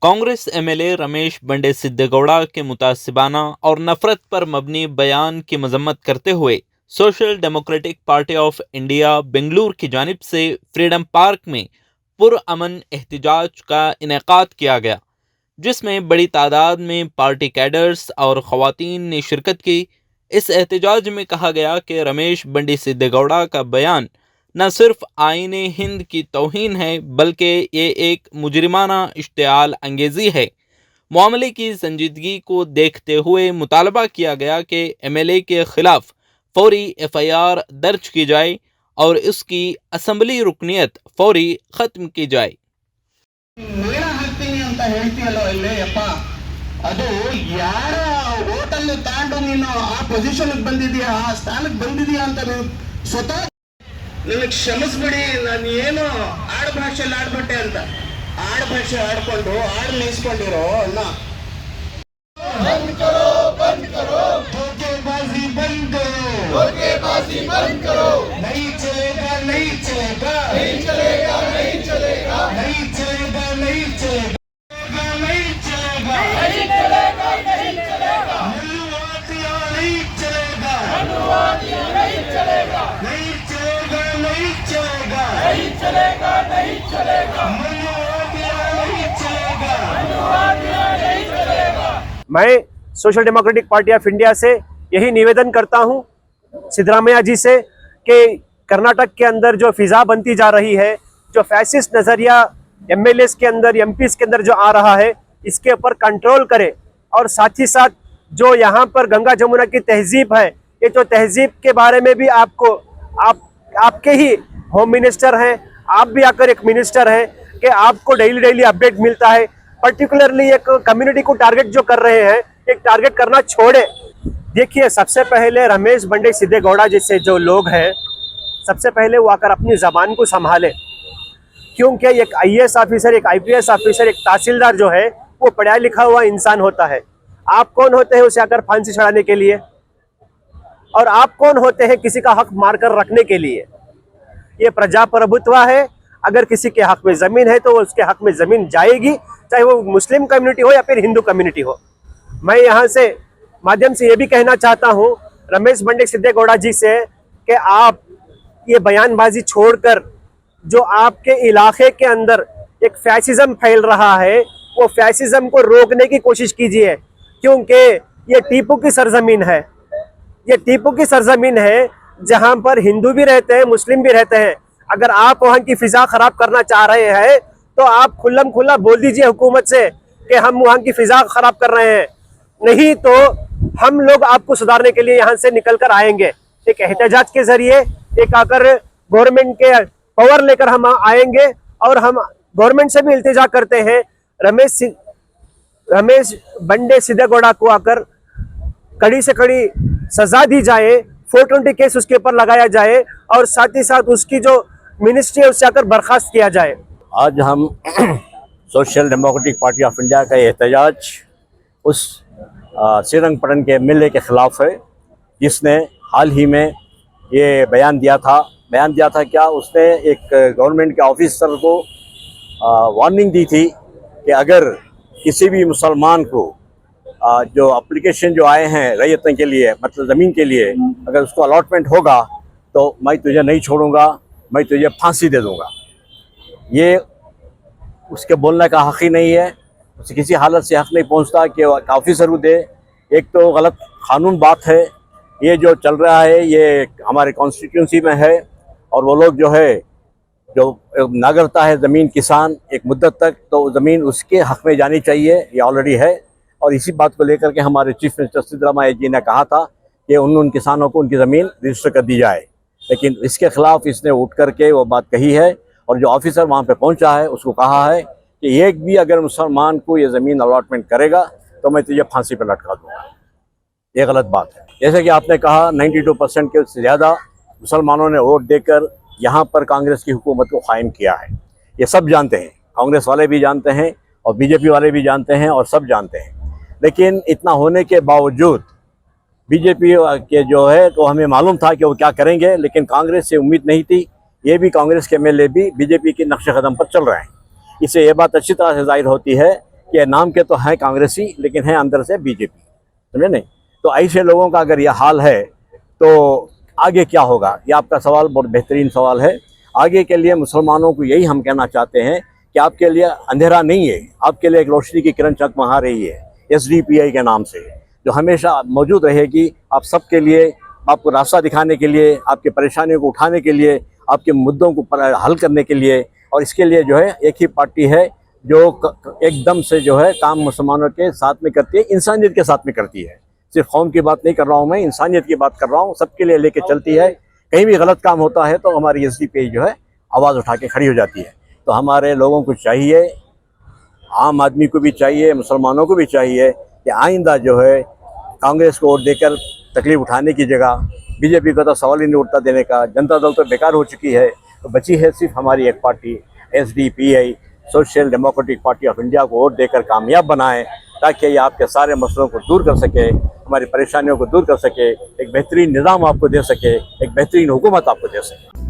Congress MLA Ramesh बंडे सिद्धगौड़ा के मुतासिबाना और नफरत पर मबनी बयान की मजम्मत करते हुए social democratic party of India Bengaluru की जानिब से फ्रीडम पार्क में पुरअमन एहतजाज का इनेकाद किया गया, जिसमें बड़ी तादाद में पार्टी कैडर्स और ख़वातीन ने शिरकत की। इस एहतजाज में कहा गया कि रमेश बंडी सिद्धगौड़ा का बयान न सिर्फ आईने हिंद की तौहीन है, बल्कि ये एक मुजरिमाना इश्तिआल अंगेज़ी है। मामले की संजीदगी को देखते हुए मुतालबा किया गया कि एमएलए के खिलाफ फौरी एफआईआर दर्ज की जाए और उसकी असम्बली रुकनियत फौरी ख़त्म की जाए। ನೇರ ಹಾಕ್ತೀನಿ ಅಂತ ಹೇಳ್ತೀಯಲ್ಲ ಇಲ್ಲಿ ಯಪ್ಪ, ಅದು ಯಾರ ಓಟಲ್ಲಿ ತಾಂಡು ನೀನು ಆ ಪೊಸಿಷನ್ಗೆ ಬಂದಿದೀಯಾ, ಆ ಸ್ಥಾನಕ್ಕೆ ಬಂದಿದೀಯಾ ಅಂತ ನೀವು ಸ್ವತಃ ನನಗೆ ಕ್ಷಮಿಸ್ಬಿಡಿ. ನಾನು ಏನು ಆಡ್ಭಾಷೆಯಲ್ಲಿ ಆಡ್ಬಿಟ್ಟೆ ಅಂತ ಆಡ್ಭಾಷೆ ಆಡ್ಕೊಂಡು ಆಡ್ ಮೇಯಿಸ್ಕೊಂಡಿರೋ ಅಣ್ಣ. धोखेबाजी बंद करो, नहीं चलेगा नहीं चलेगा, नहीं चलेगा नहीं चलेगा, नहीं चलेगा नहीं चलेगा, नहीं चलेगा नहीं चलेगा, नहीं चलेगा मनुवादिया नहीं चलेगा, मनुवादिया नहीं चलेगा, नहीं चलेगा नहीं चलेगा, नहीं चलेगा नहीं चलेगा मनुवादिया नहीं चलेगा, मनुवादिया नहीं चलेगा। मैं social democratic party of India से यही निवेदन करता हूं सिद्धरामैया जी से कि कर्नाटक के अंदर जो फिजा बनती जा रही है, जो फैसिस्ट नज़रिया एमएलएस के अंदर एमपीज के अंदर जो आ रहा है, इसके ऊपर कंट्रोल करे। और साथ ही साथ जो यहाँ पर गंगा जमुना की तहजीब है, ये जो तहजीब के बारे में भी आपके ही होम मिनिस्टर हैं, आप भी आकर एक मिनिस्टर हैं कि आपको डेली अपडेट मिलता है। पर्टिकुलरली एक कम्युनिटी को टारगेट जो कर रहे हैं, एक टारगेट करना छोड़े। देखिए, सबसे पहले रमेश बंडे सिद्धगौड़ा जैसे जो लोग हैं, सबसे पहले वो आकर अपनी ज़बान को संभाले, क्योंकि एक आईएएस ऑफिसर, एक आईपीएस ऑफिसर, एक तहसीलदार जो है वो पढ़ा लिखा हुआ इंसान होता है। आप कौन होते हैं उसे आकर फांसी चढ़ाने के लिए? और आप कौन होते हैं किसी का हक मारकर रखने के लिए? ये प्रजाप्रभुत्व है। अगर किसी के हक में ज़मीन है तो उसके हक में ज़मीन जाएगी, चाहे वो मुस्लिम कम्युनिटी हो या फिर हिंदू कम्युनिटी हो। मैं यहाँ से माध्यम से ये भी कहना चाहता हूँ रमेश बंडे सिद्धगौड़ा जी से कि आप ये बयानबाजी छोड़कर जो आपके इलाके के अंदर एक फैसिज्म फैल रहा है, वो फैसिज्म को रोकने की कोशिश कीजिए, क्योंकि ये टीपू की सरजमीन है। ये टीपू की सरजमीन है जहाँ पर हिंदू भी रहते हैं, मुस्लिम भी रहते हैं। अगर आप वहाँ की फिजा ख़राब करना चाह रहे हैं तो आप खुल्लम खुल्ला बोल दीजिए हुकूमत से कि हम वहाँ की फिजा ख़राब कर रहे हैं, नहीं तो हम लोग आपको सुधारने के लिए यहाँ से निकल कर आएंगे। एक एहतजाज के जरिए एक आकर गवर्नमेंट के पावर लेकर हम आएंगे और हम गवर्नमेंट से भी इल्तिजा करते हैं रमेश बंडे सिद्धगौड़ा को आकर कड़ी से कड़ी सजा दी जाए, 420 केस उसके ऊपर लगाया जाए और साथ ही साथ उसकी जो मिनिस्ट्री है उससे आकर बर्खास्त किया जाए। आज हम social democratic party of India का एहतजाज उस श्रीरंगपट्टन के एमएलए के ख़िलाफ़ है, जिसने हाल ही में ये बयान दिया था क्या, उसने एक गवर्नमेंट के ऑफिसर को वार्निंग दी थी कि अगर किसी भी मुसलमान को जो एप्लीकेशन जो आए हैं रैयतों के लिए, मतलब ज़मीन के लिए, अगर उसको अलॉटमेंट होगा तो मैं तुझे नहीं छोड़ूंगा, मैं तुझे फांसी दे दूंगा। ये उसके बोलने का हक़ ही नहीं है, उसे किसी हालत से हक़ नहीं पहुंचता कि ऑफिसर को दे। एक तो गलत कानून बात है, ये जो चल रहा है ये हमारे कॉन्स्टिट्यूंसी में है, और वो लोग जो है जो नागरिकता है ज़मीन किसान एक मुद्दत तक, तो ज़मीन उसके हक़ में जानी चाहिए, ये ऑलरेडी है। और इसी बात को लेकर के हमारे चीफ मिनिस्टर सिद्धरामैया जी ने कहा था कि उन किसानों को उनकी ज़मीन रजिस्टर कर दी जाए, लेकिन इसके ख़िलाफ़ इसने उठ करके वो बात कही है। और जो ऑफिसर वहाँ पे पहुँचा है उसको कहा है कि एक भी अगर मुसलमान को ये ज़मीन अलॉटमेंट करेगा तो मैं तुझे फांसी पर लटका दूँगा। ये गलत बात है। जैसे कि आपने कहा 92% के से ज़्यादा मुसलमानों ने वोट देकर यहाँ पर कांग्रेस की हुकूमत को कायम किया है। ये सब जानते हैं, कांग्रेस वाले भी जानते हैं और बीजेपी वाले भी जानते हैं और सब जानते हैं। लेकिन इतना होने के बावजूद बीजेपी के जो है तो हमें मालूम था कि वो क्या करेंगे, लेकिन कांग्रेस से उम्मीद नहीं थी। ये भी कांग्रेस के एमएलए भी बीजेपी के नक्शे कदम पर चल रहे हैं। इससे ये बात अच्छी तरह से जाहिर होती है कि नाम के तो हैं कांग्रेसी लेकिन हैं अंदर से बीजेपी, समझे नहीं। तो ऐसे लोगों का अगर यह हाल है तो आगे क्या होगा? ये आपका सवाल बहुत बेहतरीन सवाल है। आगे के लिए मुसलमानों को यही हम कहना चाहते हैं कि आपके लिए अंधेरा नहीं है, आपके लिए एक रोशनी की किरण चमका रही है SDPI के नाम से, जो हमेशा मौजूद रहेगी आप सबके लिए, आपको रास्ता दिखाने के लिए, आपकी परेशानियों को उठाने के लिए, आपके मुद्दों को हल करने के लिए। और इसके लिए जो है एक ही पार्टी है जो एकदम से जो है काम मुसलमानों के साथ में करती है, इंसानियत के साथ में करती है। सिर्फ कौम की बात नहीं कर रहा हूँ मैं, इंसानियत की बात कर रहा हूँ, सबके लिए लेके चलती है। कहीं भी गलत काम होता है तो हमारी SDPI जो है आवाज़ उठा के खड़ी हो जाती है। तो हमारे लोगों को चाहिए, आम आदमी को भी चाहिए, मुसलमानों को भी चाहिए कि आइंदा जो है कांग्रेस को वोट देकर तकलीफ उठाने की जगह बीजेपी का तो सवाल ही नहीं उठता देने का, जनता दल तो बेकार हो चुकी है, तो बची है सिर्फ हमारी एक party SDPI, social democratic party of India को वोट देकर कामयाब बनाएं ताकि ये आपके सारे मसलों को दूर कर सके, हमारी परेशानियों को दूर कर सके, एक बेहतरीन निज़ाम आपको दे सके, एक बेहतरीन हुकूमत आपको दे सके।